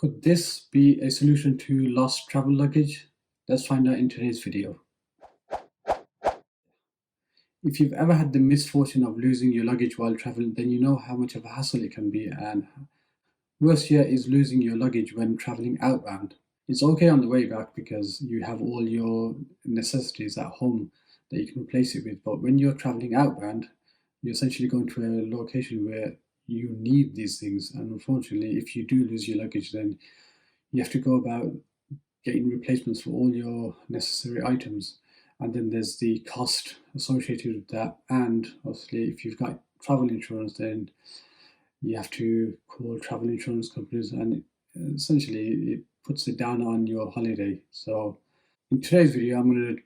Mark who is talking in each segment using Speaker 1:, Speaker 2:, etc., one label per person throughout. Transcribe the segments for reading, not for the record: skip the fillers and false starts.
Speaker 1: Could this be a solution to lost travel luggage? Let's find out in today's video. If you've ever had the misfortune of losing your luggage while traveling, then you know how much of a hassle it can be, and worst yet is losing your luggage when traveling outbound. It's okay on the way back because you have all your necessities at home that you can replace it with, but when you're traveling outbound, you're essentially going to a location where you need these things, and unfortunately, if you do lose your luggage, then you have to go about getting replacements for all your necessary items. And then there's the cost associated with that. And obviously, if you've got travel insurance, then you have to call travel insurance companies, and essentially it puts it down on your holiday. So in today's video, I'm going to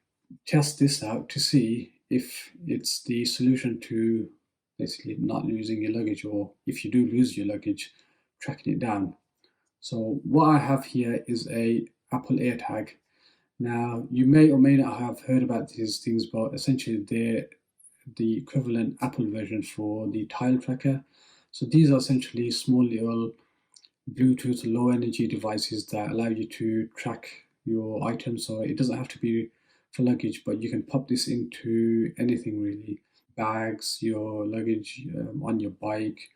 Speaker 1: test this out to see if it's the solution to basically not losing your luggage, or if you do lose your luggage, tracking it down. So what I have here is a Apple AirTag. Now, you may or may not have heard about these things, but essentially they're the equivalent Apple version for the tile tracker. So these are essentially small little Bluetooth low energy devices that allow you to track your items. So it doesn't have to be for luggage, but you can pop this into anything really. Bags, your luggage, on your bike,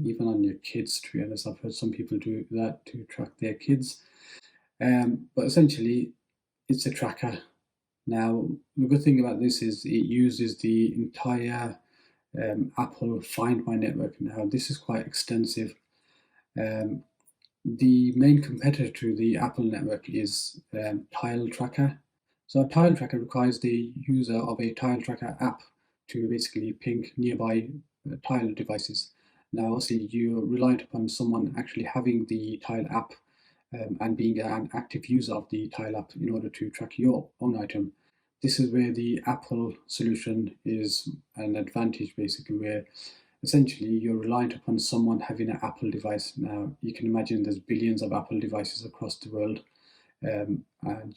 Speaker 1: even on your kids, to be honest. I've heard some people do that to track their kids. But essentially, it's a tracker. Now, the good thing about this is it uses the entire Apple Find My network. Now, this is quite extensive. The main competitor to the Apple network is Tile Tracker. So a Tile Tracker requires the user of a Tile Tracker app to basically ping nearby tile devices. Now, obviously, you're reliant upon someone actually having the Tile app and being an active user of the Tile app in order to track your own item. This is where the Apple solution is an advantage, basically, where essentially you're reliant upon someone having an Apple device. Now, you can imagine there's billions of Apple devices across the world, and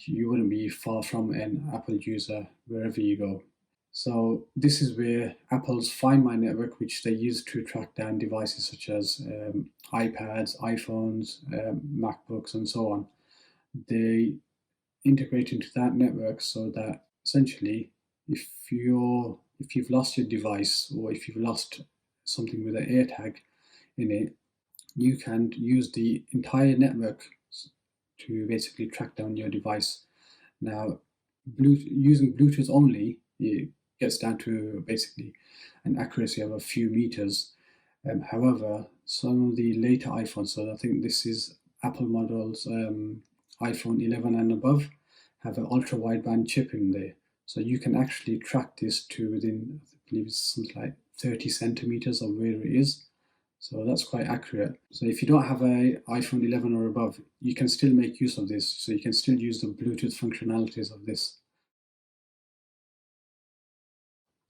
Speaker 1: you wouldn't be far from an Apple user wherever you go. So this is where Apple's Find My network, which they use to track down devices such as iPads, iPhones, MacBooks, and so on, they integrate into that network so that essentially, if you've lost your device, or if you've lost something with an AirTag in it, you can use the entire network to basically track down your device. Now, using Bluetooth only, it gets down to basically an accuracy of a few meters. However, some of the later iPhones, so I think this is Apple models iPhone 11 and above, have an ultra wideband chip in there. So you can actually track this to within, I believe it's something like 30 centimeters of where it is. So that's quite accurate. So if you don't have an iPhone 11 or above, you can still make use of this. So you can still use the Bluetooth functionalities of this.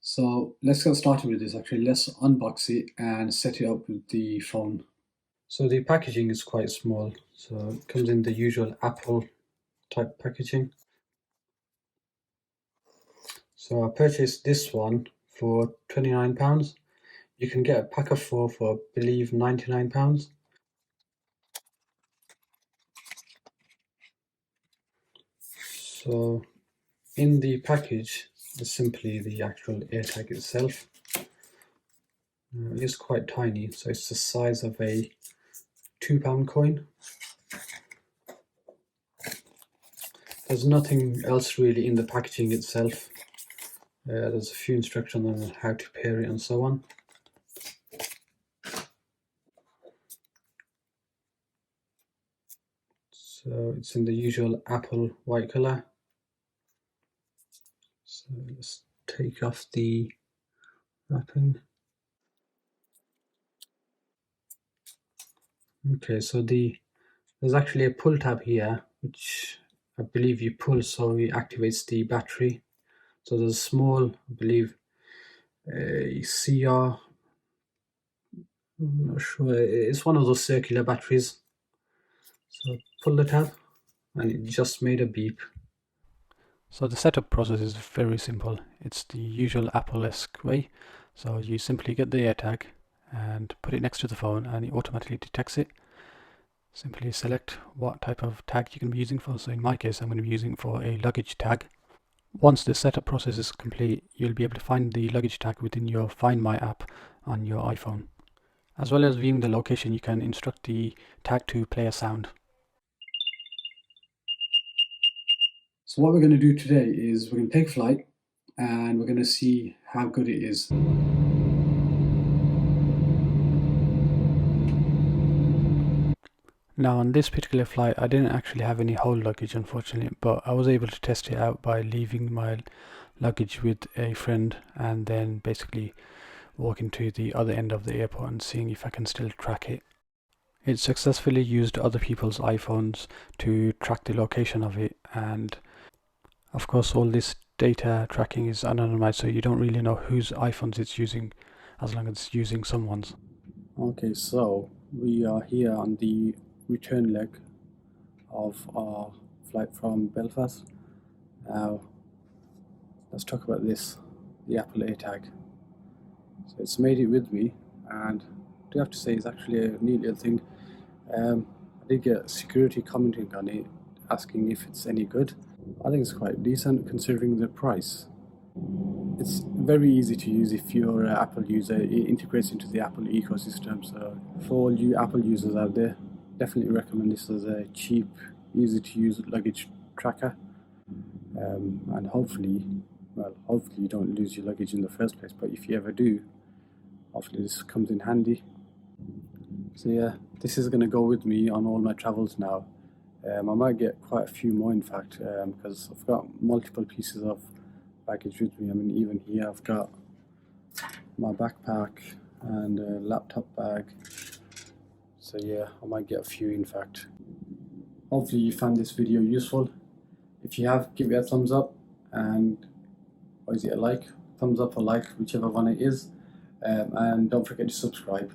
Speaker 1: So let's get started with this. Actually, let's unbox it and set it up with the phone. So the packaging is quite small. So it comes in the usual Apple type packaging. So I purchased this one for £29. You can get a pack of 4 for, I believe, £99. So in the package is simply the actual AirTag itself. It is quite tiny, so it's the size of a £2 coin. There's nothing else really in the packaging itself. There's a few instructions on how to pair it and so on. So it's in the usual Apple white color. So let's take off the wrapping. Okay, so there's actually a pull tab here, which I believe you pull so it activates the battery. So there's a small, I believe, CR, I'm not sure, it's one of those circular batteries. So pull the tab and it just made a beep. So the setup process is very simple. It's the usual Apple-esque way. So you simply get the AirTag and put it next to the phone and it automatically detects it.
Speaker 2: Simply select what type of tag you're going to be using for. So in my case, I'm going to be using for a luggage tag. Once the setup process is complete, you'll be able to find the luggage tag within your Find My app on your iPhone. As well as viewing the location, you can instruct the tag to play a sound.
Speaker 1: So what we're going to do today is we're going to take flight and we're going to see how good it is.
Speaker 2: Now on this particular flight, I didn't actually have any whole luggage, unfortunately, but I was able to test it out by leaving my luggage with a friend and then basically walking to the other end of the airport and seeing if I can still track it. It successfully used other people's iPhones to track the location of it, and of course all this data tracking is anonymized, so you don't really know whose iPhones it's using as long as it's using someone's. Okay, so we are here on the return leg of our flight from Belfast. Now let's talk about this, the Apple AirTag. So it's made it with me, and I do have to say it's actually a neat little thing. I did get security commenting on it, asking if it's any good. I think it's quite decent considering the price. It's very easy to use if you're an Apple user. It integrates into the Apple ecosystem. So for all you Apple users out there, definitely recommend this as a cheap, easy to use luggage tracker. And hopefully you don't lose your luggage in the first place. But if you ever do, hopefully this comes in handy. So yeah, this is going to go with me on all my travels now. I might get quite a few more, in fact, because I've got multiple pieces of baggage with me. I mean, even here I've got my backpack and a laptop bag. So yeah, I might get a few, in fact. Hopefully you found this video useful. If you have, give it a thumbs up, and or is it a like? Thumbs up or like, whichever one it is. And don't forget to subscribe.